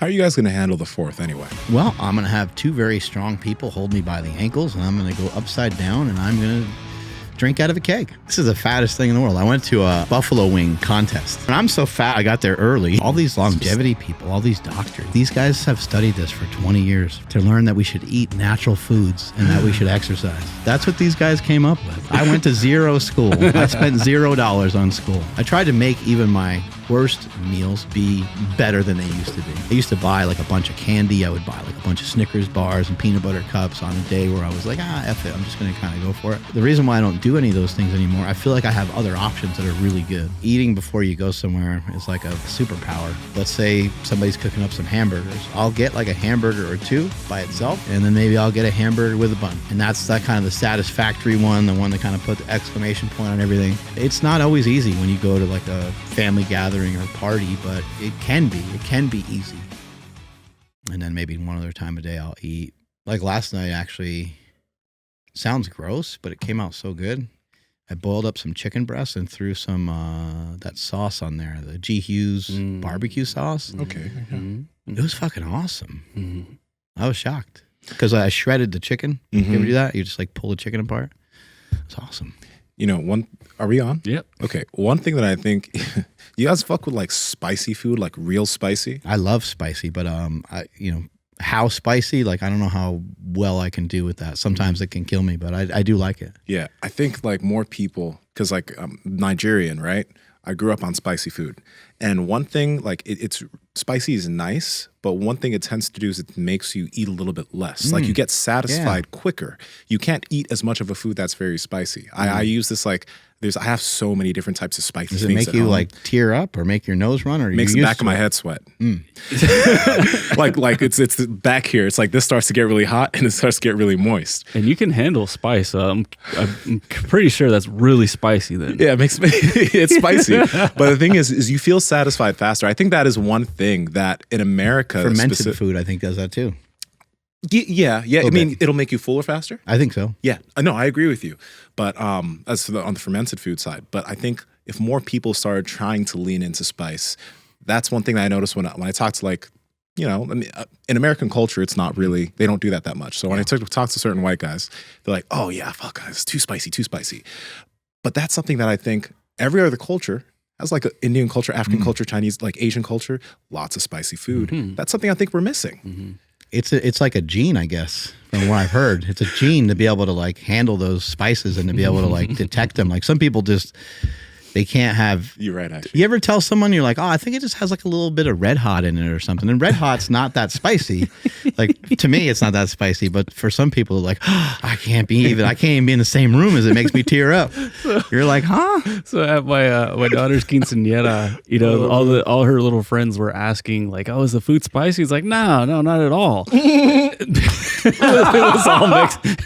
are you guys going to handle the 4th anyway? Well, I'm going to have 2 very strong people hold me by the ankles, and I'm going to go upside down, and I'm going to drink out of a keg. This is the fattest thing in the world. I went to a buffalo wing contest, and I'm so fat I got there early. All these longevity people, all these doctors, these guys have studied this for 20 years to learn that we should eat natural foods and that we should exercise. That's what these guys came up with. I went to zero school. I spent $0 on school. I tried to make even my worst meals be better than they used to be. I used to buy like a bunch of candy. I would buy like a bunch of Snickers bars and peanut butter cups on a day where I was like, F it, I'm just going to kind of go for it. The reason why I don't do any of those things anymore, I feel like I have other options that are really good. Eating before you go somewhere is like a superpower. Let's say somebody's cooking up some hamburgers. I'll get like a hamburger or 2 by itself, and then maybe I'll get a hamburger with a bun. And that's that kind of the satisfactory one, the one that kind of put the exclamation point on everything. It's not always easy when you go to like a family gathering or party, but it can be easy. And then maybe one other time a day I'll eat. Like last night, actually, sounds gross, but it came out so good. I boiled up some chicken breasts and threw some that sauce on there, the G. Hughes barbecue sauce. Okay. It was fucking awesome. I was shocked because I shredded the chicken. You ever do that? You just like pull the chicken apart. It's awesome. You know, are we on? Yep. Okay. One thing that I think, you guys fuck with like spicy food, like real spicy? I love spicy, but how spicy, like I don't know how well I can do with that. Sometimes it can kill me, but I do like it. Yeah. I think like more people, because like I'm Nigerian, right? I grew up on spicy food. And one thing, like it's spicy is nice, but one thing it tends to do is it makes you eat a little bit less. Like you get satisfied quicker. You can't eat as much of a food that's very spicy. I use this like, I have so many different types of spicy things. Does it make you like tear up or make your nose run, or makes the back of my head sweat? like it's the back here. It's like this starts to get really hot and it starts to get really moist. And you can handle spice. I'm pretty sure that's really spicy then. Yeah, it makes it's spicy. But the thing is you feel satisfied faster. I think that is one thing that in America, fermented food I think does that too. Yeah. I mean, it'll make you fuller faster. I think so. Yeah, no, I agree with you. But as for on the fermented food side, but I think if more people started trying to lean into spice, that's one thing that I noticed when I talk to like, you know, I mean, in American culture, it's not really, they don't do that much. So when I talk to certain white guys, they're like, oh yeah, fuck, it's too spicy. But that's something that I think every other culture has, like Indian culture, African culture, Chinese, like Asian culture, lots of spicy food. That's something I think we're missing. It's like a gene, I guess, from what I've heard. It's a gene to be able to like handle those spices and to be able to like detect them. Like some people just, they can't have. You're right, actually. You ever tell someone, you're like, oh, I think it just has like a little bit of Red Hot in it or something. And Red Hot's not that spicy. Like to me, it's not that spicy. But for some people, they're like, oh, I can't even be in the same room as it makes me tear up. You're like, huh? So at my daughter's quinceañera, you know, all her little friends were asking like, oh, is the food spicy? He's like, no, not at all. It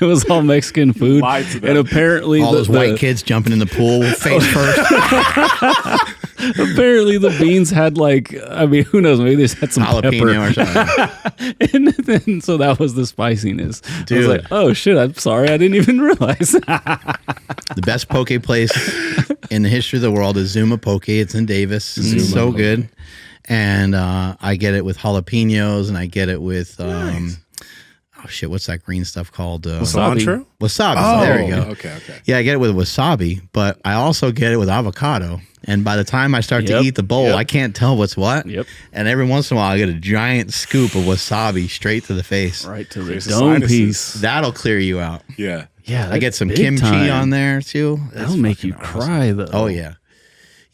was all Mexican food, and apparently all those white kids jumping in the pool face first. Apparently the beans had like, I mean, who knows? Maybe they just had some jalapeno pepper. or something. And then, so that was the spiciness. Dude. I was like, oh shit, I'm sorry, I didn't even realize. The best poke place in the history of the world is Zuma Poke. It's in Davis. It's so good. And I get it with jalapenos, and I get it with oh shit, what's that green stuff called? Cilantro? Wasabi. Oh, there you go. Okay. Yeah, I get it with wasabi, but I also get it with avocado. And by the time I start to eat the bowl, I can't tell what's what. Yep. And every once in a while, I get a giant scoop of wasabi straight to the face. Right to the dome piece. That'll clear you out. Yeah. Yeah, I get some kimchi on there too. That'll make you cry though. Oh yeah.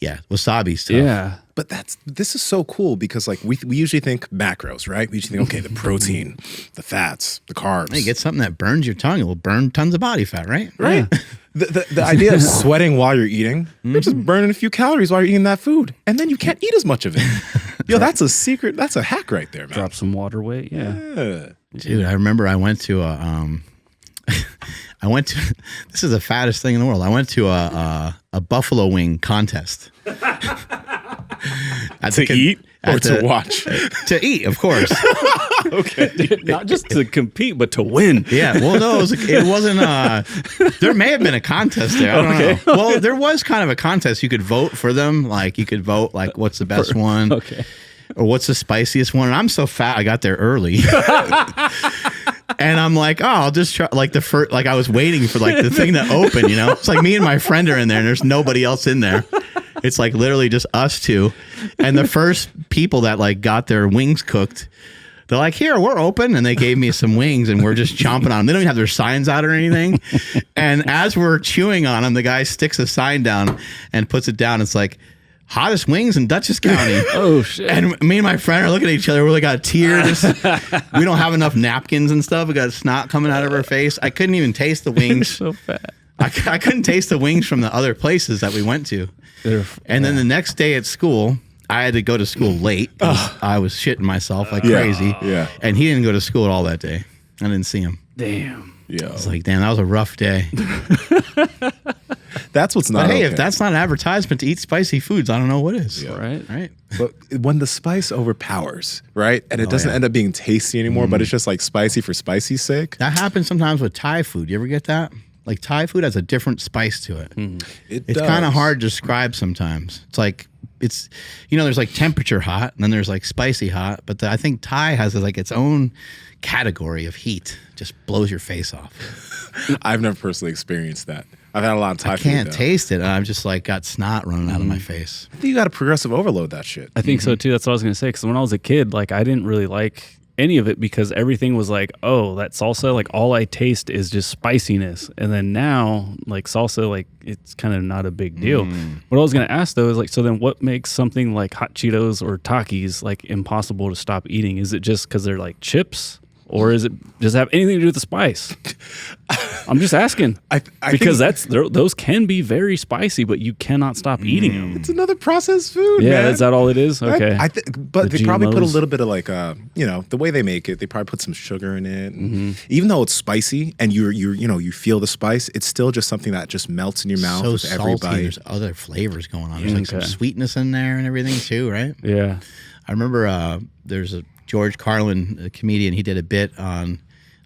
Yeah, wasabi stuff. Yeah. But this is so cool because like we usually think macros, right? We usually think, okay, the protein, the fats, the carbs. Hey, get something that burns your tongue. It will burn tons of body fat, right? Right. Yeah. The idea of sweating while you're eating, you're just burning a few calories while you're eating that food. And then you can't eat as much of it. Yo, that's a secret. That's a hack right there, man. Drop some water weight. Yeah. Dude, I remember I went to this is the fattest thing in the world. I went to a buffalo wing contest. To eat or to watch? To eat, of course. Okay. Not just to compete, but to win. Yeah. Well, no, it wasn't. There may have been a contest there. I don't know. Well, there was kind of a contest. You could vote for them. Like you could vote like what's the best one. Okay. or what's the spiciest one? And I'm so fat, I got there early. And I'm like, oh, I'll just try, like the first, like I was waiting for like the thing to open, you know? It's like me and my friend are in there and there's nobody else in there. It's like literally just us two. And the first people that like got their wings cooked, they're like, here, we're open. And they gave me some wings and we're just chomping on them. They don't even have their signs out or anything. And as we're chewing on them, the guy sticks a sign down and puts it down. It's like, hottest wings in Dutchess County. Oh, shit. And me and my friend are looking at each other. We got tears. We don't have enough napkins and stuff. We got snot coming out of our face. I couldn't even taste the wings. So fat. I couldn't taste the wings from the other places that we went to. And then the next day at school, I had to go to school late. I was shitting myself like crazy. Yeah. And he didn't go to school at all that day. I didn't see him. Damn. Yeah. It's like, damn, that was a rough day. That's what's not But hey, okay. if that's not an advertisement to eat spicy foods, I don't know what is. Yeah. Right? But when the spice overpowers, right? And it doesn't end up being tasty anymore, but it's just like spicy for spicy's sake. That happens sometimes with Thai food. You ever get that? Like Thai food has a different spice to it. It's kind of hard to describe sometimes. It's like, it's, you know, there's like temperature hot and then there's like spicy hot. But I think Thai has like its own category of heat. Just blows your face off. I've never personally experienced that. I've had a lot of Thai I food. can't though. taste it. And I'm just like got snot running out of my face. I think you got to progressive overload that shit. I think so too. That's what I was gonna say. Because when I was a kid, like I didn't really like any of it because everything was like, oh, that salsa. Like all I taste is just spiciness. And then now, like salsa, like it's kind of not a big deal. What I was gonna ask though is like, so then what makes something like hot Cheetos or Takis like impossible to stop eating? Is it just because they're like chips? Or is it does it have anything to do with the spice? I'm just asking I because think those can be very spicy, but you cannot stop eating them. it's another processed food. Yeah, man. is that all it is? Okay, But The they probably put a GMOs. little bit of like, you know, the way they make it, they probably put some sugar in it. And even though it's spicy and you feel the spice, it's still just something that just melts in your mouth So with every salty. bite. There's other flavors going on. There's like some Okay. sweetness in there and everything too, right? yeah. I remember there's a George Carlin, a comedian, he did a bit on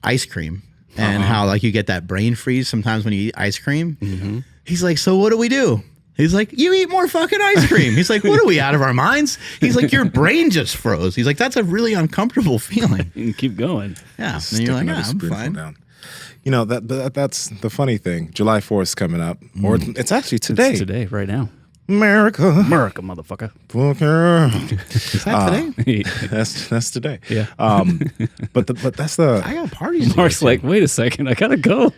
ice cream and how like you get that brain freeze sometimes when you eat ice cream. He's like, so what do we do? He's like, you eat more fucking ice cream. He's like, what are we out of our minds? He's like, your brain just froze. He's like, that's a really uncomfortable feeling. You can keep going. Yeah. Just And you're stick like, another I'm spoonful fine. down. You know, that's the funny thing. July 4th is coming up. Or it's actually today. It's today, right now. America. America, motherfucker. Booker. Is that today? That's today. Yeah. But that's the I got parties. Mark's today, like, wait a second, I gotta go.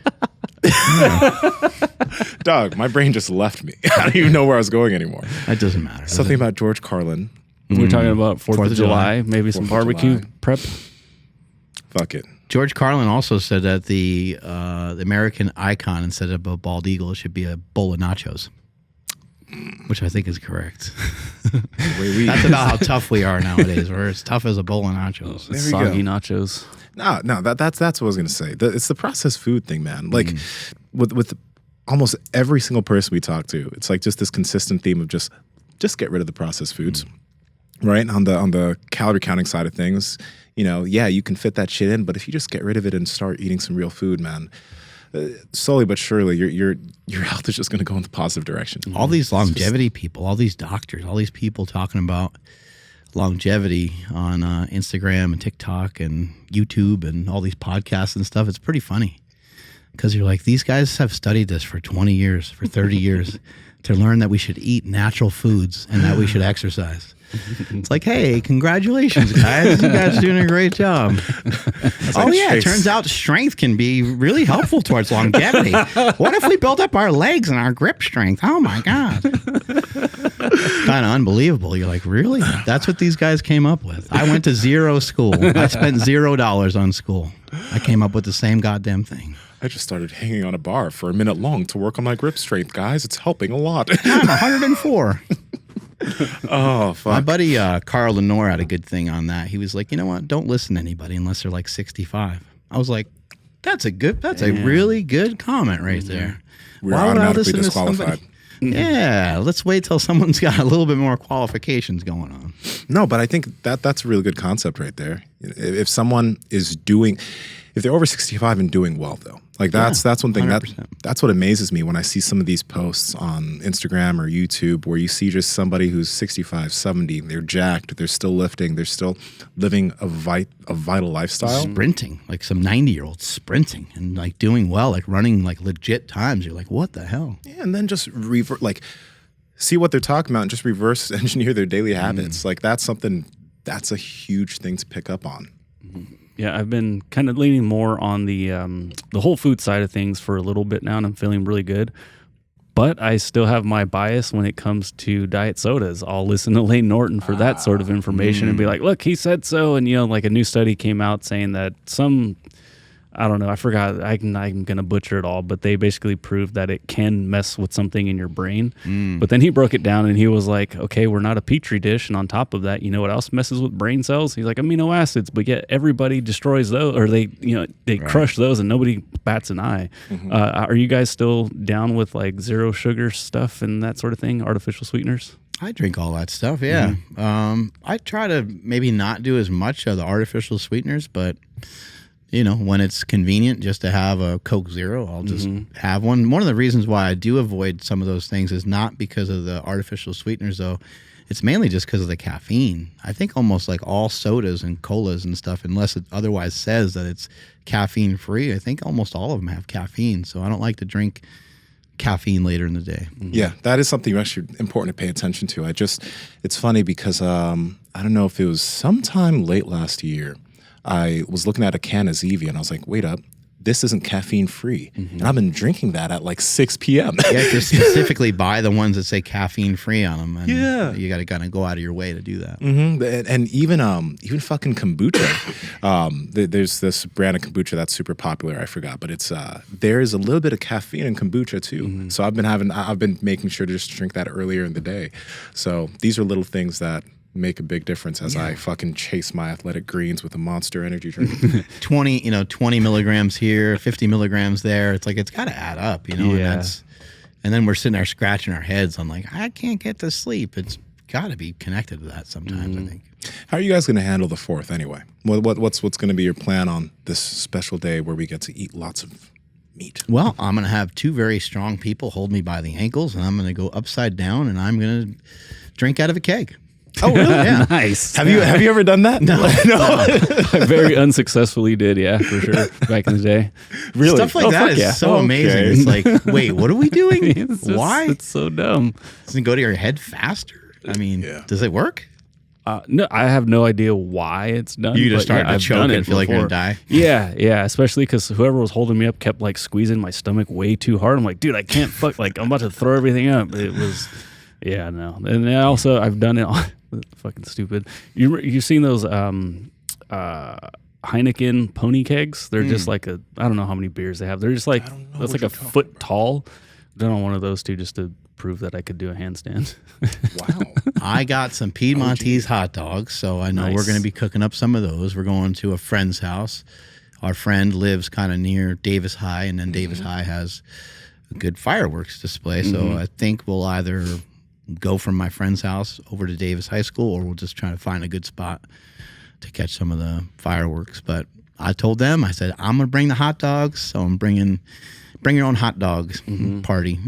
dog. My brain just left me. I don't even know where I was going anymore. too. That doesn't matter. Something about George Carlin. We're talking about 4th of July, maybe some 4th of barbecue July. prep. Fuck it. George Carlin also said that the American icon, instead of a bald eagle, it should be a bowl of nachos, which I think is correct. That's about how tough we are nowadays. We're as tough as a bowl of nachos. There we Soggy go. nachos. No, that's what I was gonna say. It's the processed food thing, man. Like with almost every single person we talk to, it's like just this consistent theme of just get rid of the processed foods, right? On the calorie counting side of things, you know, yeah, you can fit that shit in, but if you just get rid of it and start eating some real food, man, slowly but surely, your health is just gonna go in the positive direction. All these longevity people, all these doctors, all these people talking about longevity on Instagram and TikTok and YouTube and all these podcasts and stuff. It's pretty funny because you're like, these guys have studied this for 20 years, for 30 years to learn that we should eat natural foods and that we should exercise. It's like, hey, congratulations, guys. You guys are doing a great job. Oh, like yeah. It Chase. turns out strength can be really helpful towards longevity. What if we built up our legs and our grip strength? Oh, my God. It's kind of unbelievable. You're like, really? That's what these guys came up with. I went to zero school. I spent $0 on school. I came up with the same goddamn thing. I just started hanging on a bar for a minute long to work on my grip strength, guys. It's helping a lot. I'm 104. Oh, fuck. My buddy Carl Lenore had a good thing on that. He was like, you know what? Don't listen to anybody unless they're like 65. I was like, that's a really good comment right there. We're Why would I automatically listen to disqualified. somebody? Yeah, let's wait till someone's got a little bit more qualifications going on. No, but I think that's a really good concept right there. If someone is doing, if they're over 65 and doing well though. Like that's one thing 100%. that's what amazes me when I see some of these posts on Instagram or YouTube where you see just somebody who's 65, 70, they're jacked, they're still lifting, they're still living a vital lifestyle. Sprinting, like some 90-year-olds sprinting and like doing well, like running like legit times. You're like, what the hell? Yeah, and then just see what they're talking about and just reverse engineer their daily habits. Like that's a huge thing to pick up on. Yeah, I've been kind of leaning more on the whole food side of things for a little bit now, and I'm feeling really good. But I still have my bias when it comes to diet sodas. I'll listen to Lane Norton for that sort of information and be like, look, he said so. And, like a new study came out saying that I don't know, I forgot, I'm going to butcher it all, but they basically proved that it can mess with something in your brain. But then he broke it down and he was like, okay, we're not a petri dish. And on top of that, you know what else messes with brain cells? He's like, amino acids, but yet everybody destroys those, or they crush those and nobody bats an eye. Are you guys still down with like zero sugar stuff and that sort of thing, artificial sweeteners? I drink all that stuff, yeah. I try to maybe not do as much of the artificial sweeteners, but when it's convenient just to have a Coke Zero, I'll just have one. One of the reasons why I do avoid some of those things is not because of the artificial sweeteners, though. It's mainly just because of the caffeine. I think almost like all sodas and colas and stuff, unless it otherwise says that it's caffeine free, I think almost all of them have caffeine. So I don't like to drink caffeine later in the day. Yeah, that is something actually important to pay attention to. It's funny because I don't know if it was sometime late last year, I was looking at a can of Zevia and I was like, wait up, this isn't caffeine free. And I've been drinking that at like 6 p.m. You have to specifically buy the ones that say caffeine free on them. And Yeah. you got to kind of go out of your way to do that. And even fucking kombucha. There's this brand of kombucha that's super popular. I forgot, but it's there is a little bit of caffeine in kombucha too. So I've been making sure to just drink that earlier in the day. So these are little things that make a big difference as I fucking chase my athletic greens with a Monster energy drink. 20 milligrams here, 50 milligrams there. It's like, it's got to add up, Yeah. And then we're sitting there scratching our heads on like, I can't get to sleep. It's got to be connected to that sometimes, I think. How are you guys going to handle the 4th anyway? What's going to be your plan on this special day where we get to eat lots of meat? Well, I'm going to have 2 very strong people hold me by the ankles, and I'm going to go upside down, and I'm going to drink out of a keg. Oh, really? Yeah. Nice. Have you ever done that? No. I very unsuccessfully did, yeah, for sure, back in the day. Really? Stuff like Oh, that fuck is yeah. so Okay. amazing. It's like, wait, what are we doing? It's just- Why? It's so dumb. Doesn't it go to your head faster? I mean, Yeah. does it work? No, I have no idea why it's done. You just but started to I've choke done and it feel like you're before. gonna die? Yeah, especially because whoever was holding me up kept like squeezing my stomach way too hard. I'm like, dude, I can't like I'm about to throw everything up. It was, yeah, no. And then also I've done it. Fucking stupid. You've seen those Heineken pony kegs? They're just like I don't know how many beers they have. They're just like that's like a foot tall. Done on one of those two just to prove that I could do a handstand. Wow. I got some Piedmontese hot dogs, so I know Nice. we're going to be cooking up some of those. We're going to a friend's house. Our friend lives kind of near Davis High, and then Davis High has a good fireworks display. So I think we'll either go from my friend's house over to Davis High School, or we'll just try to find a good spot to catch some of the fireworks. But I told them, I said, I'm going to bring the hot dogs, so I'm bring your own hot dogs party.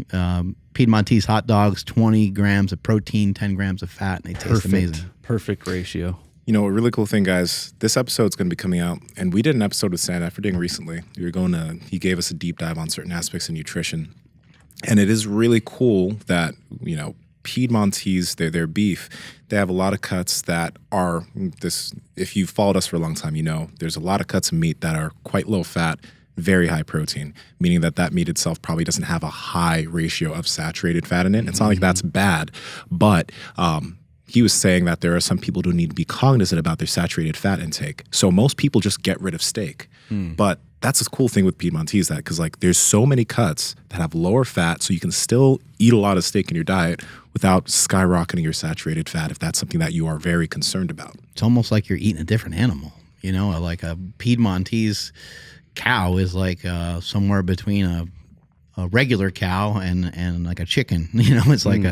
Piedmontese hot dogs, 20 grams of protein, 10 grams of fat, and they taste amazing. Perfect ratio. You know, a really cool thing, guys, this episode's going to be coming out, and we did an episode with Santa Efferding recently. He gave us a deep dive on certain aspects of nutrition. And it is really cool that, Piedmontese, their beef, they have a lot of cuts that are this, if you've followed us for a long time, there's a lot of cuts of meat that are quite low fat, very high protein, meaning that meat itself probably doesn't have a high ratio of saturated fat in it. It's not like that's bad, but he was saying that there are some people who need to be cognizant about their saturated fat intake. So most people just get rid of steak. But that's the cool thing with Piedmontese, because there's so many cuts that have lower fat, so you can still eat a lot of steak in your diet without skyrocketing your saturated fat if that's something that you are very concerned about. It's almost like you're eating a different animal. Like a Piedmontese cow is like somewhere between a regular cow and like a chicken. It's like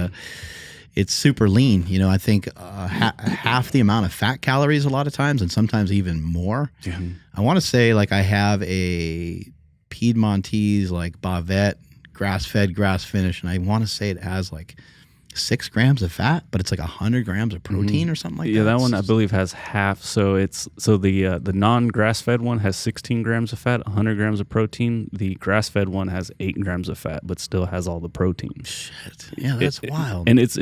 it's super lean. You know, I think half the amount of fat calories a lot of times, and sometimes even more. Yeah. I want to say like I have a Piedmontese like bavette, grass-fed, grass-finished, and I want to say it has like 6 grams of fat, but it's like 100 grams of protein or something like that. Yeah, that one I believe has half. So the non-grass-fed one has 16 grams of fat, 100 grams of protein. The grass-fed one has 8 grams of fat, but still has all the protein. Shit. Yeah, that's wild. And it's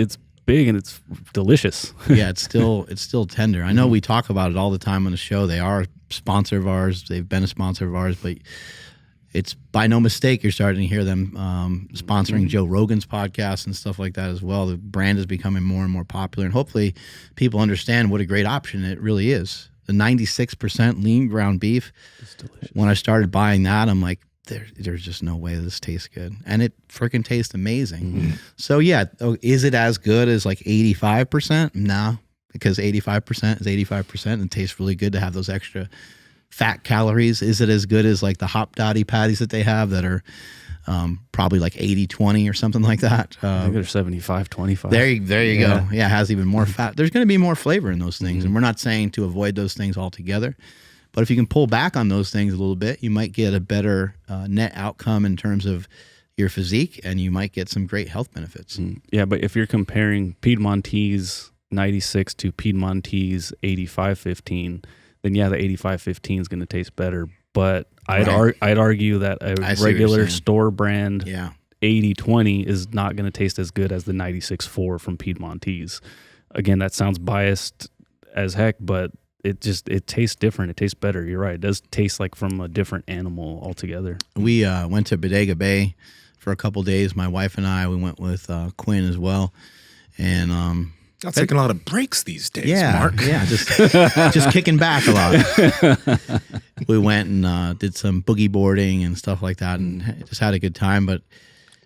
big and it's delicious. Yeah, it's still tender. I know we talk about it all the time on the show. They are a sponsor of ours. They've been a sponsor of ours, but it's by no mistake you're starting to hear them sponsoring Joe Rogan's podcast and stuff like that as well. The brand is becoming more and more popular, and hopefully people understand what a great option it really is. The 96% lean ground beef. It's delicious. When I started buying that, I'm like, there's just no way this tastes good. And it freaking tastes amazing. So yeah, is it as good as like 85%? No, because 85% is 85% and it tastes really good to have those extra fat calories. Is it as good as like the Hop Dotty patties that they have that are probably like 80-20 or something like that? I think they're 75-25. There you go. Yeah, it has even more fat. There's going to be more flavor in those things. And we're not saying to avoid those things altogether. But if you can pull back on those things a little bit, you might get a better net outcome in terms of your physique, and you might get some great health benefits. Yeah, but if you're comparing Piedmontese 96 to Piedmontese 85-15, then yeah, the 85-15 is going to taste better. But I'd argue that a regular store brand 80-20 is not going to taste as good as the 96-4 from Piedmontese. Again, that sounds biased as heck, but it tastes different. It tastes better. You're right. It does taste like from a different animal altogether. We went to Bodega Bay for a couple days. My wife and I, we went with Quinn as well. And Not taking a lot of breaks these days, Mark. Yeah, just kicking back a lot. We went and did some boogie boarding and stuff like that, and just had a good time. But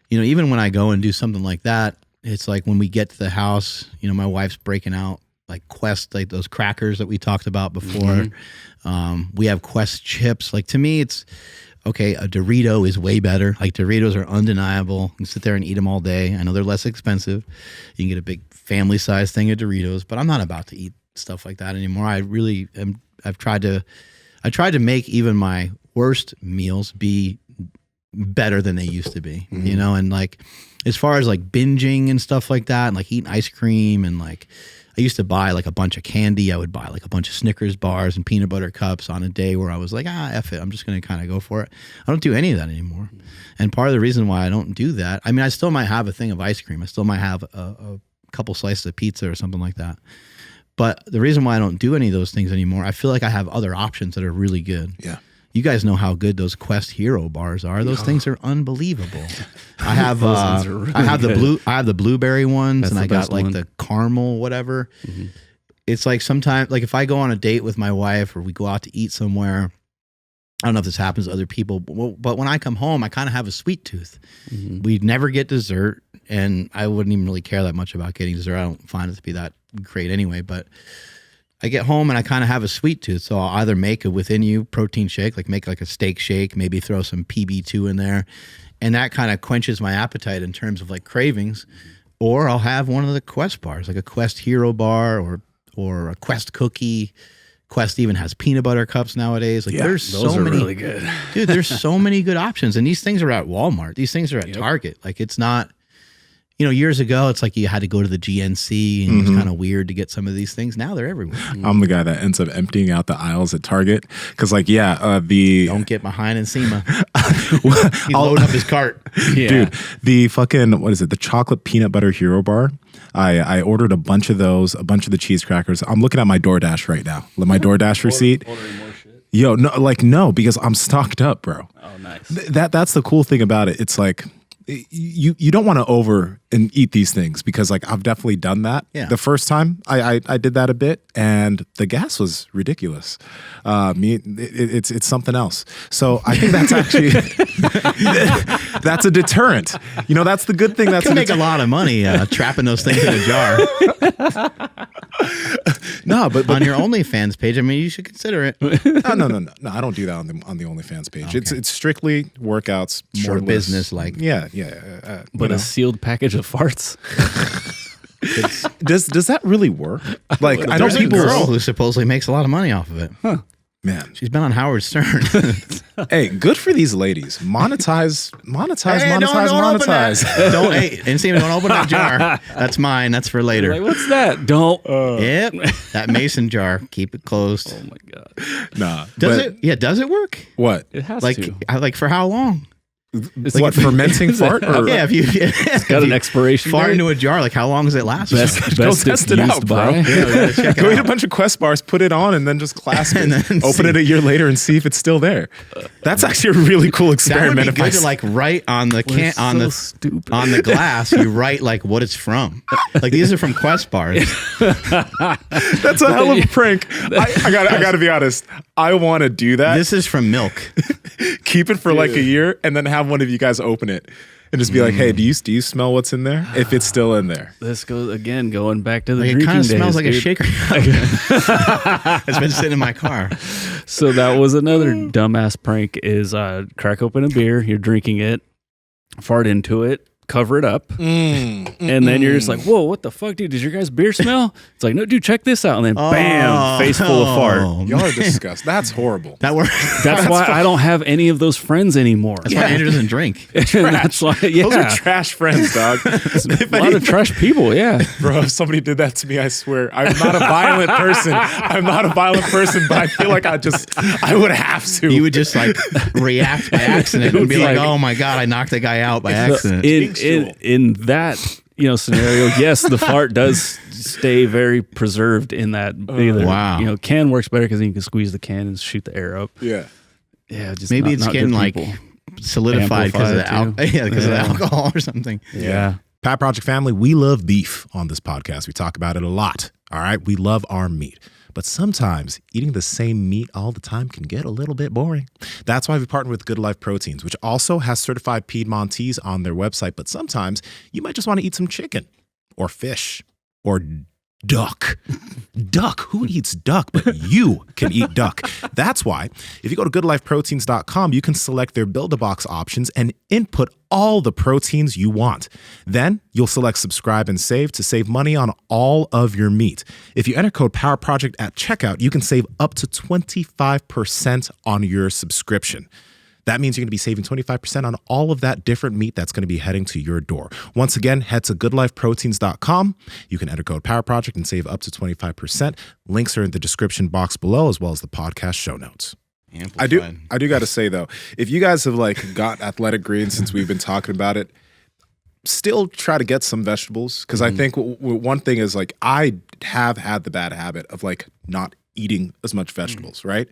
you know, even when I go and do something like that, it's like when we get to the house, you know, my wife's breaking out like Quest, like those crackers that we talked about before. We have Quest chips. Like to me, it's okay. A Dorito is way better. Like Doritos are undeniable. You can sit there and eat them all day. I know they're less expensive. You can get a big family size thing of Doritos, but I'm not about to eat stuff like that anymore. I really am. I tried to make even my worst meals be better than they used to be, you know? And like, as far as like binging and stuff like that, and like eating ice cream, and like, I used to buy like a bunch of candy. I would buy like a bunch of Snickers bars and peanut butter cups on a day where I was like, F it. I'm just going to kind of go for it. I don't do any of that anymore. And part of the reason why I don't do that, I mean, I still might have a thing of ice cream. I still might have a couple slices of pizza or something like that. But the reason why I don't do any of those things anymore, I feel like I have other options that are really good. Yeah. You guys know how good those Quest Hero bars are. Those things are unbelievable. I have the blueberry ones. That's and the I got best like one. the caramel whatever. It's like sometimes, like if I go on a date with my wife or we go out to eat somewhere, I don't know if this happens to other people, but when I come home, I kind of have a sweet tooth. We never get dessert, and I wouldn't even really care that much about getting dessert. I don't find it to be that great anyway, but I get home and I kind of have a sweet tooth. So I'll either make a within you protein shake, like make like a steak shake, maybe throw some PB2 in there. And that kind of quenches my appetite in terms of like cravings. Or I'll have one of the Quest bars, like a Quest Hero bar or a Quest cookie. Quest even has peanut butter cups nowadays. Like there's those so are many, really good. dude, there's so many good options. And these things are at Walmart. These things are at Target. Like it's not, you know, years ago, it's like you had to go to the GNC and it was kind of weird to get some of these things. Now they're everywhere. I'm the guy that ends up emptying out the aisles at Target because, like, Don't get behind Nsima. He's loading up his cart. Dude, the fucking, what is it? The chocolate peanut butter hero bar. I ordered a bunch of those, a bunch of the cheese crackers. I'm looking at my DoorDash right now. My DoorDash receipt. Ordering more shit. Yo, no, because I'm stocked up, bro. Oh, nice. That's the cool thing about it. It's like, you don't want to over and eat these things because like I've definitely done that. Yeah. The first time I did that a bit and the gas was ridiculous. It's something else. So I think that's actually that's a deterrent. You know, that's the good thing. That's You can make a lot of money trapping those things in a jar. No, but on your OnlyFans page, I mean, you should consider it. no. I don't do that on the OnlyFans page. Okay. It's strictly workouts, More shirtless. business like. Yeah. But a sealed package of farts. Does that really work? Like, I know There's a people. girl who supposedly makes a lot of money off of it. Man, She's been on Howard Stern. hey, good for these ladies. Monetize. Don't open that. Don't, hey, Nsima, don't open that jar. That's mine. That's for later. Like, what's that? Don't. Yep, that mason jar. Keep it closed. Oh my god. Nah. Does but it? Yeah, does it work? What? It has Like, to. like for how long? It's What, fermenting fart? Or, Yeah, if you got an expiration fart date? into a jar, like how long does it last? Best, Go best test it's it used out, bro. by. Go eat a bunch of Quest bars, put it on, and then just clasp it. And then Open see. it a year later and see if it's still there. That's actually a really cool That would experiment. be if I good to like write on the can on so the stupid. on the glass. You write like what it's from. Like these are from Quest bars. That's a hell of a prank. I gotta be honest. I want to do that. This is from milk. Keep it for like a year, and then have one of you guys open it and just be like, "Hey, do you smell what's in there? If it's still in there." This goes again, going back to the Like, it drinking kind of days. smells like a dude. shaker. It's been sitting in my car. So that was another dumbass prank: is crack open a beer, you're drinking it, fart into it, cover it up, and then you're just like, "Whoa, what the fuck, dude? Does your guys' beer smell?" It's like, "No, dude, check this out," and then bam, face full of fart. Y'all are disgusting. That's horrible. That works. That's why I don't have any of those friends anymore. That's why Andrew doesn't drink. That's why, Those yeah, are trash friends, dog. a lot of trash people. Yeah, Bro, if somebody did that to me, I swear, I'm not a violent person. I'm not a violent person, but I feel like I would have to. You would just like react by accident and be It's like, like- "Oh my god, I knocked the guy out by accident." in that scenario, yes, the fart does stay very preserved in that. Either, Wow. can works better because you can squeeze the can and shoot the air up. Yeah. Yeah, just Maybe not- it's not getting good like people. solidified because of the Amplified, too. because of the alcohol or something. Yeah. Pat Project family, we love beef on this podcast. We talk about it a lot. All right. We love our meat. But sometimes eating the same meat all the time can get a little bit boring. That's why we partner with Good Life Proteins, which also has certified Piedmontese on their website. But sometimes you might just want to eat some chicken or fish or duck. Duck. Who eats duck? But you can eat duck. That's why if you go to goodlifeproteins.com, you can select their Build-A-Box options and input all the proteins you want. Then you'll select subscribe and save to save money on all of your meat. If you enter code Power Project at checkout, you can save up to 25% on your subscription. That means you're going to be saving 25% on all of that different meat that's going to be heading to your door. Once again, head to goodlifeproteins.com. You can enter code Power Project and save up to 25%. Links are in the description box below, as well as the podcast show notes. I do got to say though, if you guys have like got athletic greens since we've been talking about it, still try to get some vegetables, because I think one thing is like I have had the bad habit of like not eating as much vegetables. Right?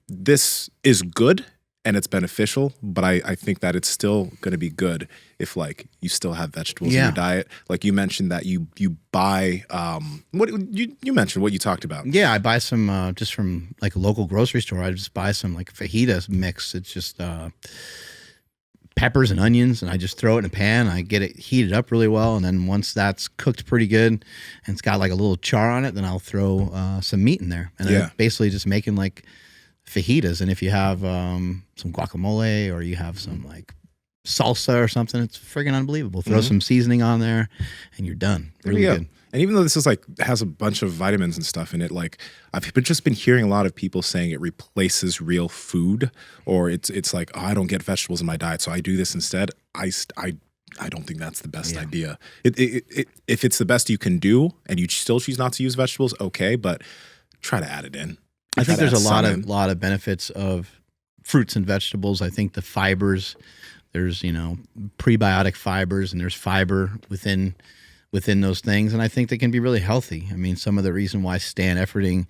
This is good and it's beneficial, but I think that it's still going to be good if like you still have vegetables in your diet. Like you mentioned that you buy what you mentioned what you talked about. Yeah, I buy some just from like a local grocery store. I just buy some like fajita mix. It's just peppers and onions, and I just throw it in a pan. I get it heated up really well, and then once that's cooked pretty good and it's got like a little char on it, then I'll throw some meat in there, and I'm basically just making like fajitas. And if you have some guacamole or you have some like salsa or something, it's friggin' unbelievable. Throw some seasoning on there and you're done. Really good. And even though this is like has a bunch of vitamins and stuff in it, like I've just been hearing a lot of people saying it replaces real food, or it's like, oh, I don't get vegetables in my diet, so I do this instead. I don't think that's the best idea. If it's the best you can do and you still choose not to use vegetables, okay, but try to add it in. I think there's a lot of benefits of fruits and vegetables. I think the fibers, there's prebiotic fibers, and there's fiber within those things, and I think they can be really healthy. I mean, some of the reason why Stan Efferding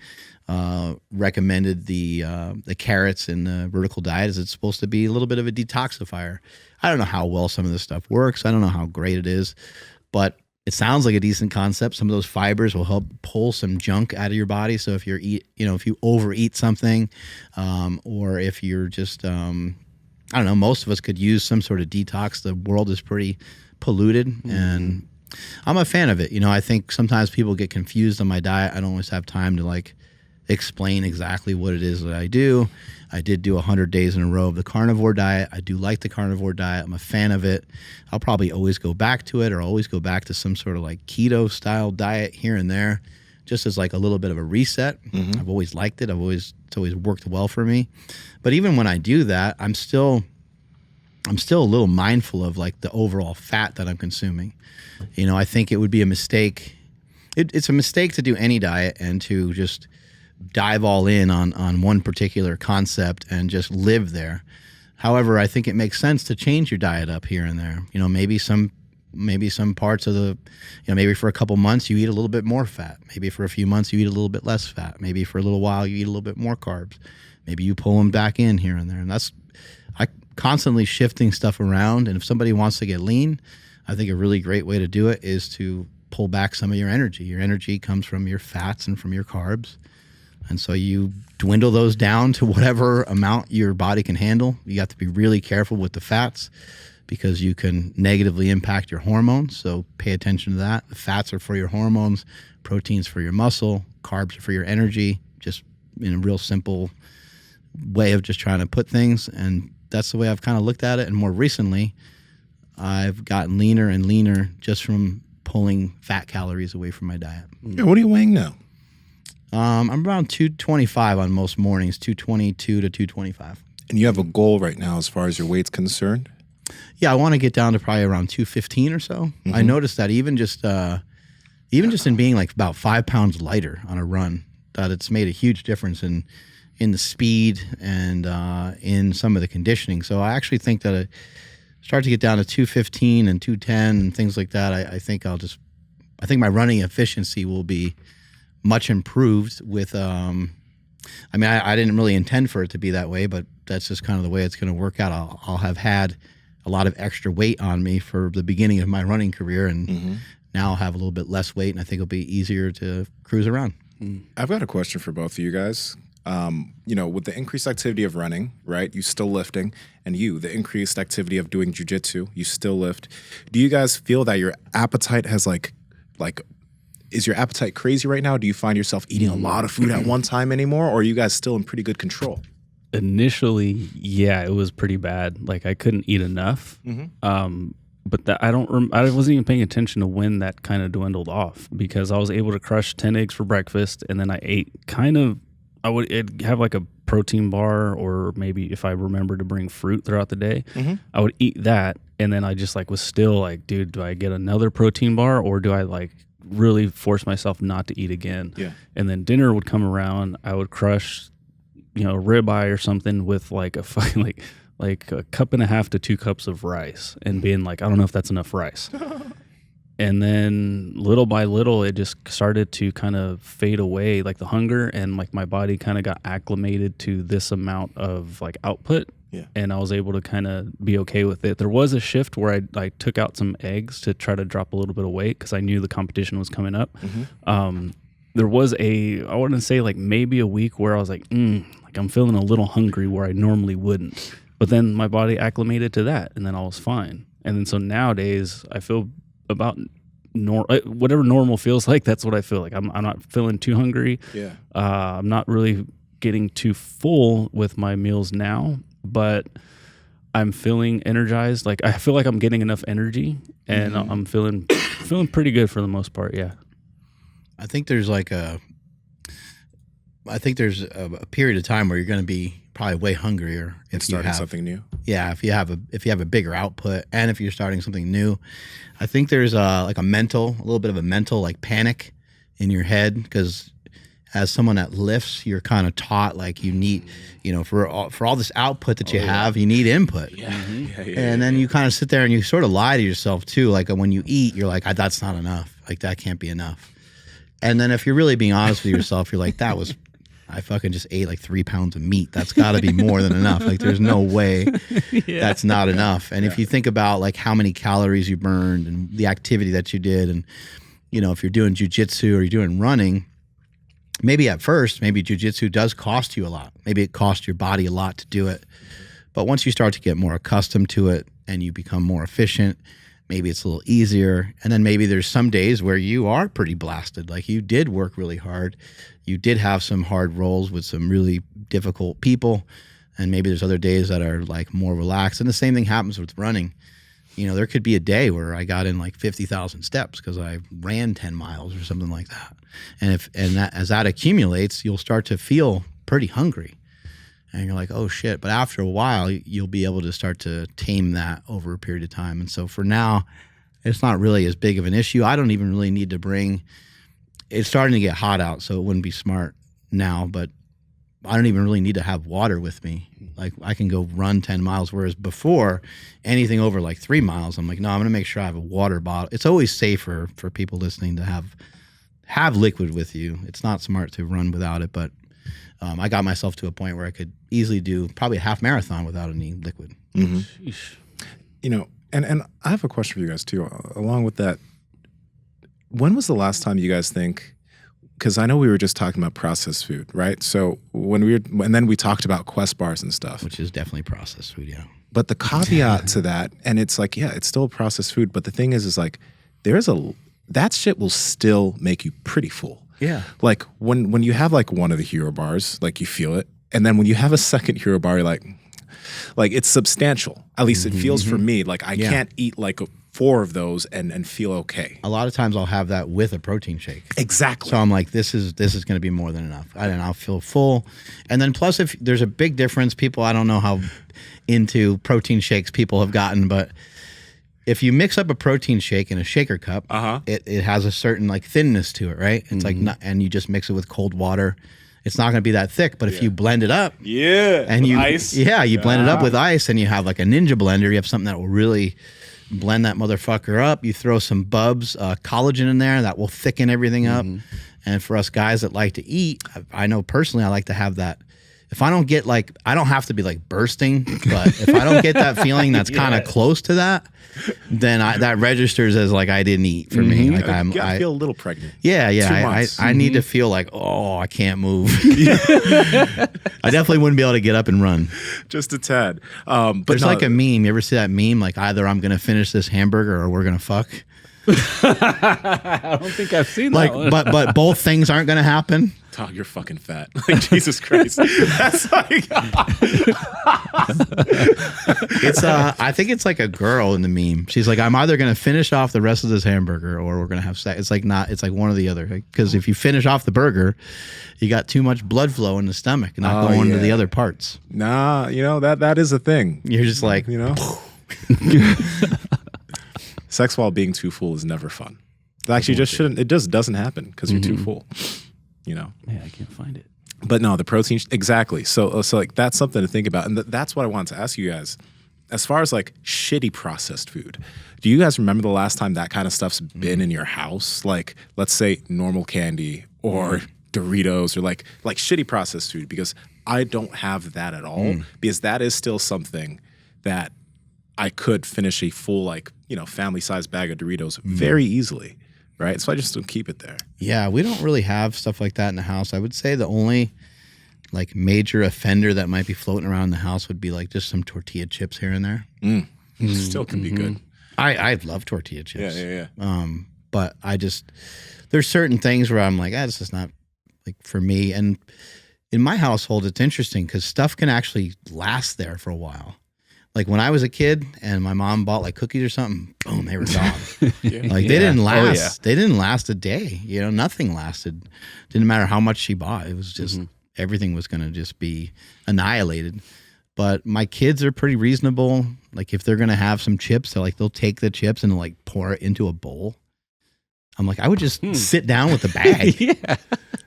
recommended the carrots in the vertical diet is it's supposed to be a little bit of a detoxifier. I don't know how well some of this stuff works. I don't know how great it is, but it sounds like a decent concept. Some of those fibers will help pull some junk out of your body. So if if you overeat something, or if you're just, I don't know, most of us could use some sort of detox. The world is pretty polluted, and I'm a fan of it. I think sometimes people get confused on my diet. I don't always have time to like explain exactly what it is that I do. I did do 100 days in a row of the carnivore diet. I do like the carnivore diet. I'm a fan of it. I'll probably always go back to it, or always go back to some sort of like keto style diet here and there, just as like a little bit of a reset. I've always liked it. It's always worked well for me. But even when I do that, I'm still a little mindful of like the overall fat that I'm consuming. You know, I think it would be a mistake. It's a mistake to do any diet and to just dive all in on one particular concept and just live there. However, I think it makes sense to change your diet up here and there. You know, maybe some parts of the, you know, maybe for a couple months you eat a little bit more fat. Maybe for a few months you eat a little bit less fat. Maybe for a little while you eat a little bit more carbs. Maybe you pull them back in here and there. And I constantly shifting stuff around. And if somebody wants to get lean, I think a really great way to do it is to pull back some of your energy. Your energy comes from your fats and from your carbs. And so you dwindle those down to whatever amount your body can handle. You have to be really careful with the fats because you can negatively impact your hormones. So pay attention to that. The fats are for your hormones, proteins for your muscle, carbs are for your energy, just in a real simple way of just trying to put things. And that's the way I've kind of looked at it. And more recently, I've gotten leaner and leaner just from pulling fat calories away from my diet. Yeah, what are you weighing now? I'm around 225 on most mornings, 222 to 225. And you have a goal right now as far as your weight's concerned? Yeah, I want to get down to probably around 215 or so. I noticed that even just in being like about 5 pounds lighter on a run, that it's made a huge difference in the speed and in some of the conditioning. So I actually think that I start to get down to 215 and 210 and things like that. I think my running efficiency will be much improved with, I didn't really intend for it to be that way, but that's just kind of the way it's going to work out. I'll have had a lot of extra weight on me for the beginning of my running career, and now I'll have a little bit less weight, and I think it'll be easier to cruise around. I've got a question for both of you guys. You know, with the increased activity of running, right, you still lifting, and the increased activity of doing jujitsu, you still lift. Do you guys feel that your appetite has is your appetite crazy right now? Do you find yourself eating a lot of food at one time anymore, or are you guys still in pretty good control? Initially, yeah, it was pretty bad. Like I couldn't eat enough. But that I wasn't even paying attention to when that kind of dwindled off, because I was able to crush 10 eggs for breakfast, and then I ate it'd have like a protein bar, or maybe if I remember to bring fruit throughout the day, I would eat that, and then I just was still like, dude, do I get another protein bar, or do I really force myself not to eat again? Yeah. And then dinner would come around, I would crush, a ribeye or something with like a fucking like a cup and a half to 2 cups of rice, and being like, I don't know if that's enough rice. And then little by little, it just started to kind of fade away, like the hunger, and like my body kind of got acclimated to this amount of like output. Yeah. And I was able to kind of be okay with it. There was a shift where I took out some eggs to try to drop a little bit of weight, because I knew the competition was coming up. There was I want to say like maybe a week where I was like I'm feeling a little hungry where I normally wouldn't. But then my body acclimated to that, and then I was fine. And then so nowadays I feel about whatever normal feels like. That's what I feel like. I'm not feeling too hungry. Yeah. I'm not really getting too full with my meals now, but I'm feeling energized. Like I feel like I'm getting enough energy, and I'm feeling pretty good for the most part. Yeah. I think there's a period of time where you're going to be probably way hungrier if starting something new. Yeah, if you have a bigger output, and if you're starting something new. I think there's a little bit of a mental like panic in your head, because as someone that lifts, you're kind of taught like you need, for all this output that you have, you need input. And then you kind of sit there and you sort of lie to yourself too. Like when you eat, you're like, that's not enough. Like that can't be enough. And then if you're really being honest with yourself, you're like, I fucking just ate like 3 pounds of meat. That's got to be more than enough. Like there's no way that's not enough. And if you think about like how many calories you burned and the activity that you did, and if you're doing jujitsu or you're doing running, maybe at first, jujitsu does cost you a lot. Maybe it costs your body a lot to do it. But once you start to get more accustomed to it and you become more efficient, maybe it's a little easier. And then maybe there's some days where you are pretty blasted. Like you did work really hard. You did have some hard roles with some really difficult people. And maybe there's other days that are like more relaxed. And the same thing happens with running. You know, there could be a day where I got in like 50,000 steps because I ran 10 miles or something like that. And as that accumulates, you'll start to feel pretty hungry. And you're like, oh shit. But after a while, you'll be able to start to tame that over a period of time. And so for now, it's not really as big of an issue. I don't even really need to bring, it's starting to get hot out, so it wouldn't be smart now, but I don't even really need to have water with me. Like I can go run 10 miles. Whereas before, anything over like 3 miles, I'm like, no, I'm going to make sure I have a water bottle. It's always safer for people listening to have liquid with you. It's not smart to run without it, but I got myself to a point where I could easily do probably a half marathon without any liquid. Mm-hmm. You know, and I have a question for you guys too, along with that. When was the last time you guys think, because I know we were just talking about processed food, right? So and then we talked about Quest bars and stuff. Which is definitely processed food, yeah. But the caveat to that, and it's like, yeah, it's still processed food, but the thing is like, that shit will still make you pretty full. Yeah. Like when you have like one of the hero bars, like you feel it. And then when you have a second hero bar, you're like it's substantial. At least it feels for me. Like I can't eat like 4 of those and feel okay. A lot of times I'll have that with a protein shake. Exactly. So I'm like, this is going to be more than enough. I'll feel full. And then plus, if there's a big difference, I don't know how into protein shakes people have gotten, but if you mix up a protein shake in a shaker cup, it has a certain like thinness to it, right? It's like and you just mix it with cold water. It's not going to be that thick, but if you blend it up, and you ice, you blend it up with ice, and you have like a ninja blender, you have something that will really blend that motherfucker up. You throw some Bubs collagen in there that will thicken everything up. And for us guys that like to eat, I know personally I like to have that. If I don't get like, I don't have to be like bursting, but if I don't get that feeling that's kind of close to that, then that registers as like I didn't eat for me. Like I feel a little pregnant. Yeah. 2 months. I need to feel like, oh, I can't move. I definitely wouldn't be able to get up and run. Just a tad. But there's like a meme. You ever see that meme? Like either I'm going to finish this hamburger or we're going to fuck. I don't think I've seen that one. But both things aren't going to happen. Dog, you're fucking fat. Like Jesus Christ. That's like it's I think it's like a girl in the meme. She's like, I'm either gonna finish off the rest of this hamburger or we're gonna have sex. It's like one or the other. Because if you finish off the burger, you got too much blood flow in the stomach, not going to the other parts. Nah, that is a thing. You're just like, sex while being too full is never fun. It actually just shouldn't. It just doesn't happen because you're too full. Yeah, I can't find it. But no, the protein, exactly. So like that's something to think about. And that's what I wanted to ask you guys. As far as like shitty processed food, do you guys remember the last time that kind of stuff's been in your house? Like, let's say normal candy or Doritos or like shitty processed food, because I don't have that at all, because that is still something that I could finish a full, family size bag of Doritos very easily. Right. So I just don't keep it there. Yeah, we don't really have stuff like that in the house. I would say the only like major offender that might be floating around the house would be like just some tortilla chips here and there. Still can be good. I love tortilla chips. Yeah. But there's certain things where I'm like, this is not like for me. And in my household, it's interesting because stuff can actually last there for a while. Like when I was a kid and my mom bought like cookies or something, boom, they were gone. They didn't last. They didn't last a day. Nothing lasted. Didn't matter how much she bought. It was just everything was going to just be annihilated. But my kids are pretty reasonable. Like if they're going to have some chips, they'll take the chips and like pour it into a bowl. I'm like, I would just sit down with the bag.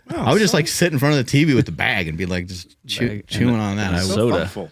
I would just like sit in front of the TV with the bag and be like just chewing on that. Soda.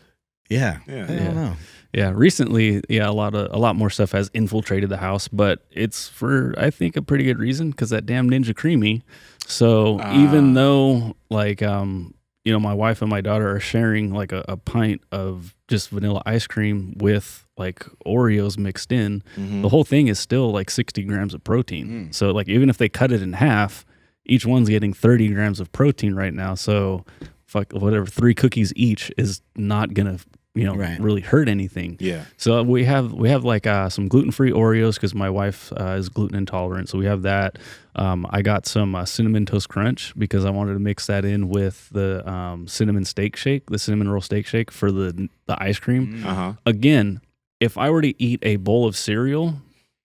Yeah. I don't know. Yeah, recently, a lot more stuff has infiltrated the house, but it's for, I think, a pretty good reason, because that damn Ninja Creamy. So even though, my wife and my daughter are sharing like a pint of just vanilla ice cream with like Oreos mixed in, the whole thing is still like 60 grams of protein. So like even if they cut it in half, each one's getting 30 grams of protein right now. So 3 cookies each is not gonna Right. really hurt anything. Yeah. So we have like some gluten-free Oreos because my wife is gluten intolerant. So we have that. I got some cinnamon toast crunch because I wanted to mix that in with the cinnamon roll steak shake for the ice cream. Again, if I were to eat a bowl of cereal,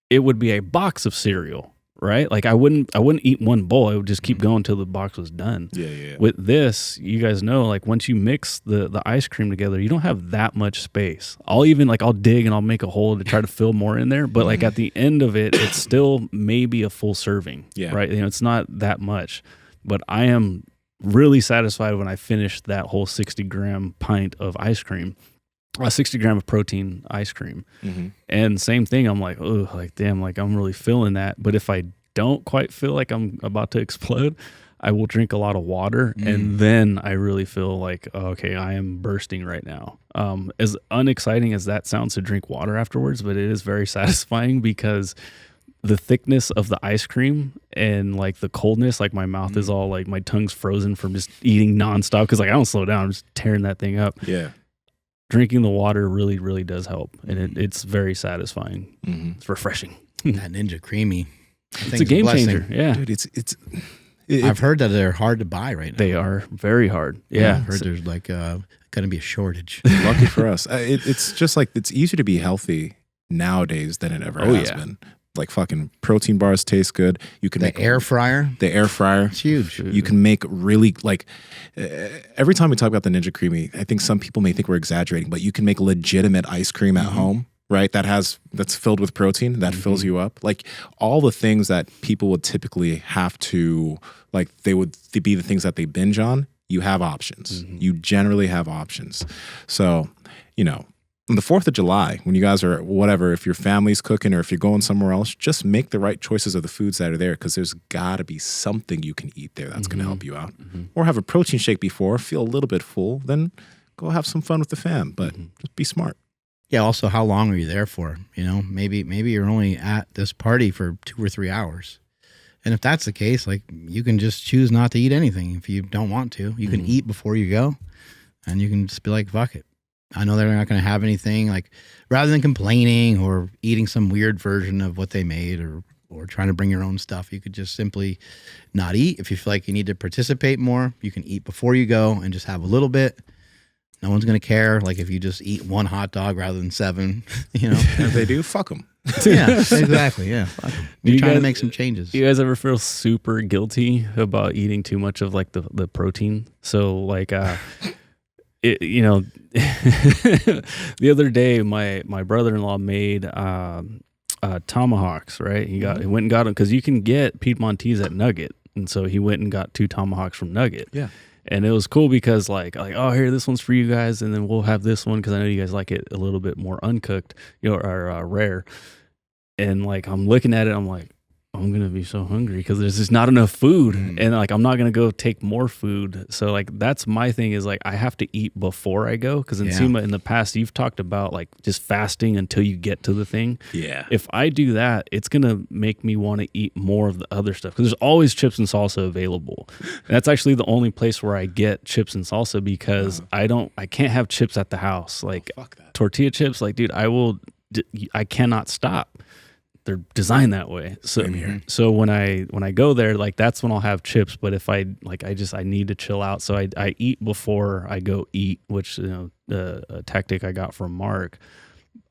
it would be a box of cereal, right? Like I wouldn't eat one bowl. I would just keep going till the box was done. Yeah. With this, you guys know, like once you mix the ice cream together, you don't have that much space. I'll dig and I'll make a hole to try to fill more in there. But like at the end of it, it's still maybe a full serving, right? It's not that much, but I am really satisfied when I finish that whole 60-gram pint of ice cream. 60 gram of protein ice cream. And same thing, I'm like, oh, like damn, like I'm really feeling that. But if I don't quite feel like I'm about to explode, I will drink a lot of water, and then I really feel like, okay, I am bursting right now. As unexciting as that sounds to drink water afterwards, but it is very satisfying because the thickness of the ice cream and like the coldness, like my mouth is all like my tongue's frozen from just eating nonstop because like I don't slow down, I'm just tearing that thing up. Yeah. Drinking the water really, really does help, and it's very satisfying. It's refreshing. That Ninja Creamy. It's a game changer. Yeah, dude. I've heard that they're hard to buy right now. They are very hard. Yeah, I've heard there's like going to be a shortage. Lucky for us. It's just like it's easier to be healthy nowadays than it ever has been. Like fucking protein bars taste good. You can make air fryer. The air fryer. It's huge. You can make really like every time we talk about the Ninja Creamy, I think some people may think we're exaggerating, but you can make legitimate ice cream at home, right? That's filled with protein that fills you up. Like all the things that people would typically have to like, they would be the things that they binge on. You have options. You generally have options. So, on the 4th of July, when you guys are whatever, if your family's cooking or if you're going somewhere else, just make the right choices of the foods that are there because there's got to be something you can eat there that's going to help you out. Or have a protein shake before, feel a little bit full, then go have some fun with the fam, but just be smart. Yeah, also, how long are you there for? Maybe you're only at this party for 2 or 3 hours. And if that's the case, like you can just choose not to eat anything if you don't want to. You can eat before you go, and you can just be like, fuck it. I know they're not going to have anything, like rather than complaining or eating some weird version of what they made or trying to bring your own stuff, you could just simply not eat. If you feel like you need to participate more, you can eat before you go and just have a little bit. No one's going to care. Like if you just eat 1 hot dog rather than 7, If they do, fuck them. Yeah, exactly. Yeah. Fuck 'em. You're trying to make some changes. You guys ever feel super guilty about eating too much of like the protein? So like, the other day, my brother-in-law made tomahawks, right? He went and got them because you can get Piedmontese at Nugget, and so he went and got 2 tomahawks from Nugget. Yeah, and it was cool because like oh, here, this one's for you guys, and then we'll have this one because I know you guys like it a little bit more uncooked, or rare. And like I'm looking at it, I'm like, I'm gonna be so hungry because there's just not enough food, and like I'm not gonna go take more food. So like that's my thing is like I have to eat before I go because Nsima, in the past you've talked about like just fasting until you get to the thing. Yeah. If I do that, it's gonna make me want to eat more of the other stuff because there's always chips and salsa available. And that's actually the only place where I get chips and salsa because I can't have chips at the house like fuck that. Tortilla chips. Like dude, I cannot stop. They're designed that way. So when I go there, like that's when I'll have chips. But if I need to chill out. So I eat before I go eat, which a tactic I got from Mark.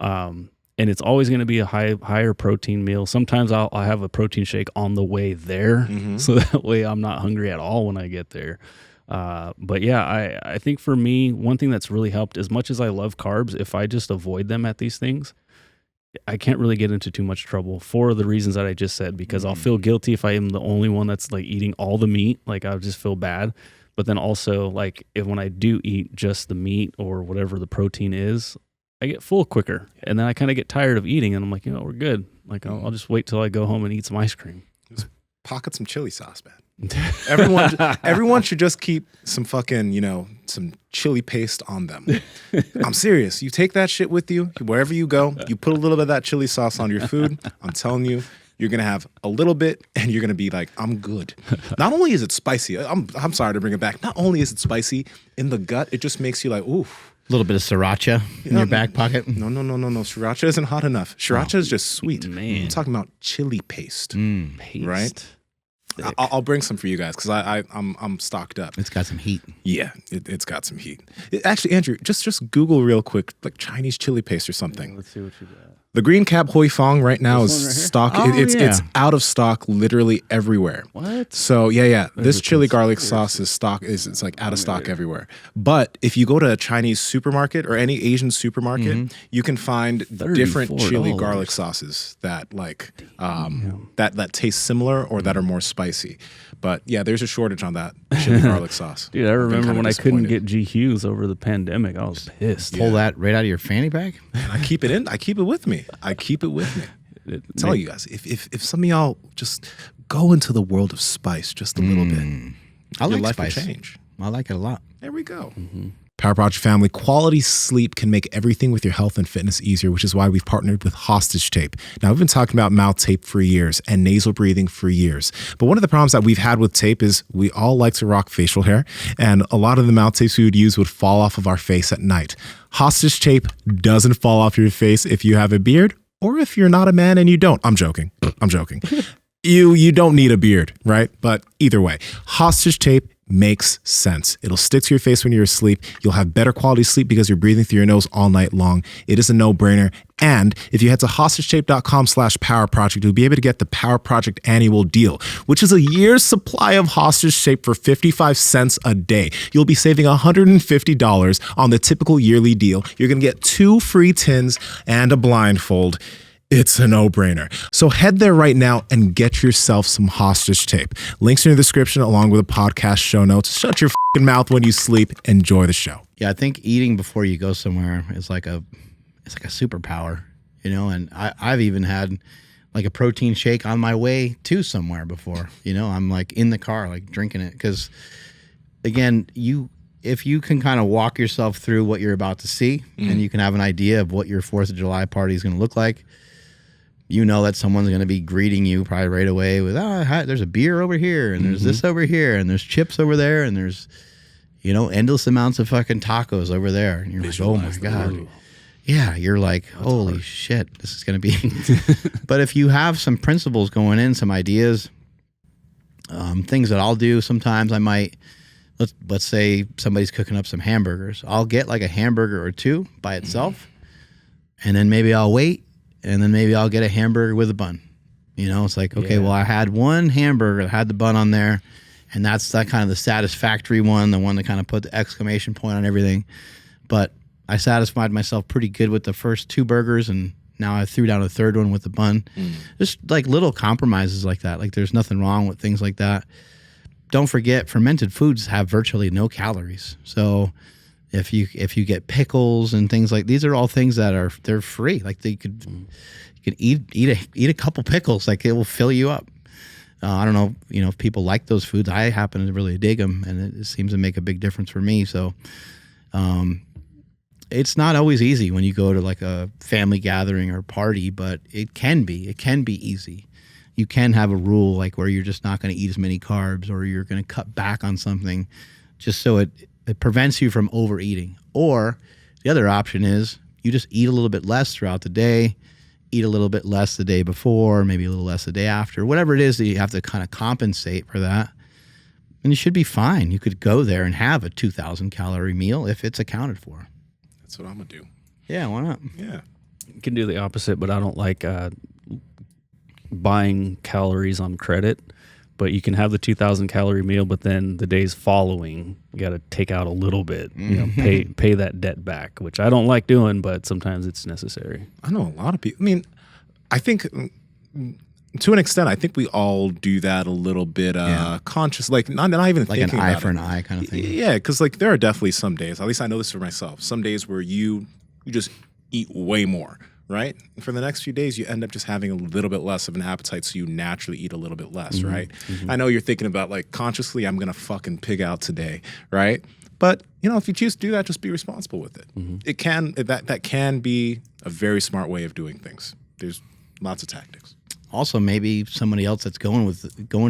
And it's always going to be a higher protein meal. Sometimes I'll have a protein shake on the way there, so that way I'm not hungry at all when I get there. But yeah, I think for me, one thing that's really helped, as much as I love carbs, if I just avoid them at these things, I can't really get into too much trouble for the reasons that I just said, because I'll feel guilty if I am the only one that's like eating all the meat, like I'll just feel bad. But then also like when I do eat just the meat or whatever the protein is, I get full quicker, and then I kind of get tired of eating, and I'm like, we're good. Like I'll just wait till I go home and eat some ice cream. Just pocket some chili sauce, man. Everyone should just keep some fucking, some chili paste on them. I'm serious. You take that shit with you wherever you go. You put a little bit of that chili sauce on your food. I'm telling you, you're gonna have a little bit, and you're gonna be like, I'm good. Not only is it spicy, I'm sorry to bring it back. Not only is it spicy in the gut, it just makes you like, oof. little bit of sriracha in your back pocket. No. Sriracha isn't hot enough. Sriracha is just sweet. Man. I'm talking about chili paste. Paste. Right? I'll bring some for you guys because I'm stocked up. It's got some heat. Yeah, it's got some heat. Actually, Andrew, just Google real quick, like Chinese chili paste or something. Let's see what you got. The green cap hoi fong right now This is one right here? stock. Oh, It's out of stock literally everywhere. What? So yeah. This a chili garlic conspiracy. sauce is stock. It's like out of stock everywhere. But if you go to a Chinese supermarket or any Asian supermarket, you can find different chili $34. garlic sauces that like that taste similar or that are more spicy. But yeah, there's a shortage on that chili garlic sauce. Dude, I I've been remember kinda when I couldn't disappointed. get G Hughes over the pandemic. I was pissed. Pull that right out of your fanny pack. And I keep it in. I keep it with me. I tell you guys, if some of y'all just go into the world of spice just a little bit, I your like life will spice. change. I like it a lot. There we go. Power Project family, quality sleep can make everything with your health and fitness easier, which is why we've partnered with Hostage Tape. Now, we've been talking about mouth tape for years and nasal breathing for years. But one of the problems that we've had with tape is we all like to rock facial hair, and a lot of the mouth tapes we would use would fall off of our face at night. Hostage Tape doesn't fall off your face if you have a beard or if you're not a man and you don't. I'm joking. You don't need a beard, right? But either way, Hostage Tape makes sense. It'll stick to your face when you're asleep. You'll have better quality sleep because you're breathing through your nose all night long. It is a no-brainer. And if you head to hostagetape.com/powerproject, you'll be able to get the Power Project annual deal, which is a year's supply of Hostage Tape for 55 cents a day. You'll be saving $150 on the typical yearly deal. You're going to get 2 free tins and a blindfold. It's a no-brainer. So head there right now and get yourself some Hostage Tape. Links in the description along with the podcast show notes. Shut your fucking mouth when you sleep. Enjoy the show. Yeah, I think eating before you go somewhere is like a superpower, you know. And I've even had like a protein shake on my way to somewhere before. You know, I'm like in the car, like drinking it because, again, if you can kind of walk yourself through what you're about to see, and you can have an idea of what your 4th of July party is going to look like. You know that someone's going to be greeting you probably right away with, there's a beer over here, and there's this over here, and there's chips over there, and there's, you know, endless amounts of fucking tacos over there. And you're like, oh my God. Yeah, you're like, holy shit, this is going to be. But if you have some principles going in, some ideas, things that I'll do sometimes, I might, let's say somebody's cooking up some hamburgers. I'll get like a hamburger or 2 by itself, and then maybe I'll wait. And then maybe I'll get a hamburger with a bun. You know, it's like, okay, well, I had one hamburger that had the bun on there, and that's that kind of the satisfactory one, the one that kind of put the exclamation point on everything. But I satisfied myself pretty good with the first 2 burgers, and now I threw down a 3rd one with the bun. Just like little compromises like that. Like there's nothing wrong with things like that. Don't forget, fermented foods have virtually no calories. So if you get pickles and things like these are all things that they're free. Like you could eat a couple pickles, like it will fill you up. I don't know, you know, if people like those foods. I happen to really dig them, and it seems to make a big difference for me. So, it's not always easy when you go to like a family gathering or party, but it can be easy. You can have a rule like where you're just not going to eat as many carbs, or you're going to cut back on something, just so it prevents you from overeating. Or the other option is you just eat a little bit less throughout the day, eat a little bit less the day before, maybe a little less the day after, whatever it is that you have to kind of compensate for that. And you should be fine. You could go there and have a 2,000 calorie meal if it's accounted for. That's what I'm going to do. Yeah, why not? Yeah. You can do the opposite, but I don't like buying calories on credit. But you can have the 2,000 calorie meal, but then the days following, you got to take out a little bit, you know, pay that debt back, which I don't like doing, but sometimes it's necessary. I know a lot of people. I mean, I think to an extent, I think we all do that a little bit conscious, like not even like thinking an eye about for it. an eye kind of thing. Yeah, because like there are definitely some days, at least I know this for myself, some days where you just eat way more. Right? And for the next few days, you end up just having a little bit less of an appetite, so you naturally eat a little bit less, right? I know you're thinking about like consciously, I'm gonna fucking pig out today, right? But you know, if you choose to do that, just be responsible with it. It can that can be a very smart way of doing things. There's lots of tactics. Also, maybe somebody else that's going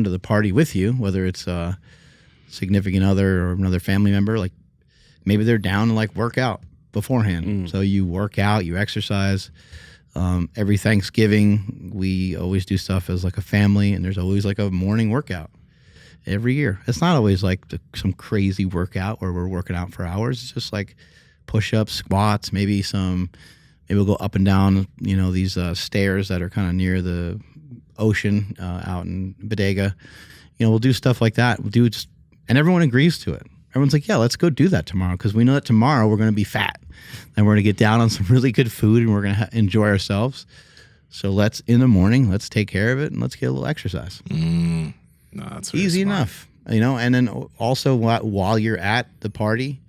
to the party with you, whether it's a significant other or another family member, like maybe they're down to like work out. beforehand. So you work out, you exercise. Every Thanksgiving, we always do stuff as like a family, and there's always like a morning workout every year. It's not always like some crazy workout where we're working out for hours. It's just like push-ups, squats, maybe we'll go up and down, these stairs that are kind of near the ocean out in Bodega. We'll do stuff like that. And everyone agrees to it. Everyone's like, yeah, let's go do that tomorrow, because we know that tomorrow we're going to be fat and we're going to get down on some really good food and we're going to enjoy ourselves. So in the morning, let's take care of it and let's get a little exercise. No, that's really easy smart. enough, and then also while you're at the party,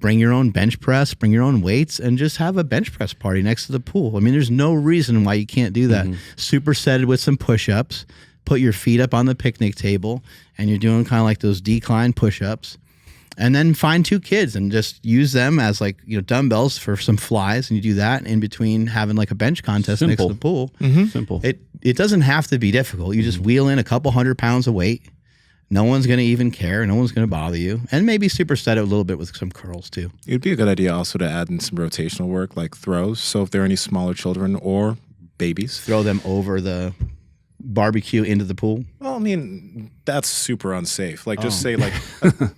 bring your own bench press, bring your own weights, and just have a bench press party next to the pool. I mean, there's no reason why you can't do that. Supersetted with some push-ups. Put your feet up on the picnic table, and you're doing kind of like those decline push-ups. And then find 2 kids and just use them as like, dumbbells for some flies, and you do that in between having like a bench contest next to the pool. Simple. It doesn't have to be difficult. You just wheel in a couple 100 pounds of weight. No one's going to even care. No one's going to bother you. And maybe superset it a little bit with some curls too. It'd be a good idea also to add in some rotational work like throws. So if there are any smaller children or babies, Throw them over the barbecue into the pool. well, I mean, that's super unsafe. Like just say like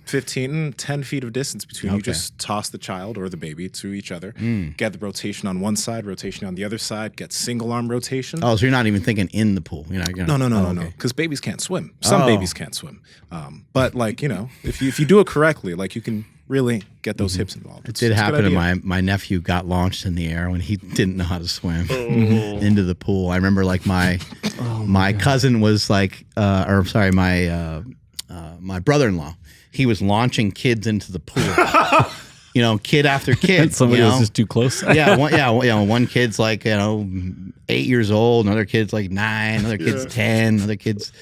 10 feet of distance between you. Okay. Just toss the child or the baby to each other. Get the rotation on one side, rotation on the other side. Get single arm rotation. Oh, so you're not even thinking in the pool. No. Okay. Because babies can't swim. Some babies can't swim. But like, if you do it correctly, like you can really get those hips involved. It did happen to my nephew got launched in the air when he didn't know how to swim into the pool. I remember like my cousin was like, my brother-in-law, he was launching kids into the pool. Kid after kid. Somebody was just too close. One kid's like 8 years old, another kid's like 9, another kid's 10, another kid's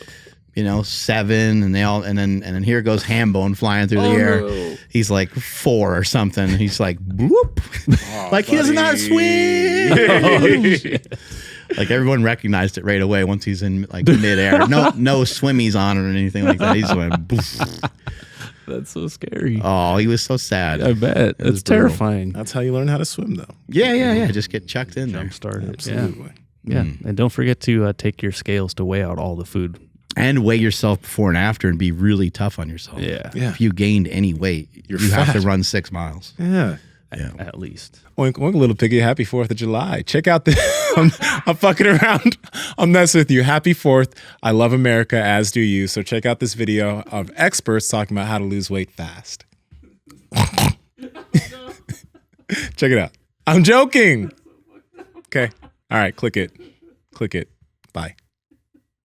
7, and then here goes Hambone flying through the air. No. He's like 4 or something. And he's like, whoop, like he does not swim. Like everyone recognized it right away once he's in like midair. No swimmies on it or anything like that. He's going, boof. That's so scary. Oh, he was so sad. I bet. was It's brutal. terrifying. That's how you learn how to swim, though. Yeah. Just get chucked in there. Jump started. Absolutely. Yeah. And don't forget to take your scales to weigh out all the food. And weigh yourself before and after and be really tough on yourself. Yeah. Yeah. If you gained any weight, You're you have fat. to run 6 miles. Yeah. At least. Oink, oink, little piggy. Happy 4th of July. Check out the. I'm fucking around. I'm messing with you. Happy 4th. I love America, as do you. So check out this video of experts talking about how to lose weight fast. Check it out. I'm joking. Okay. All right. Click it. Bye.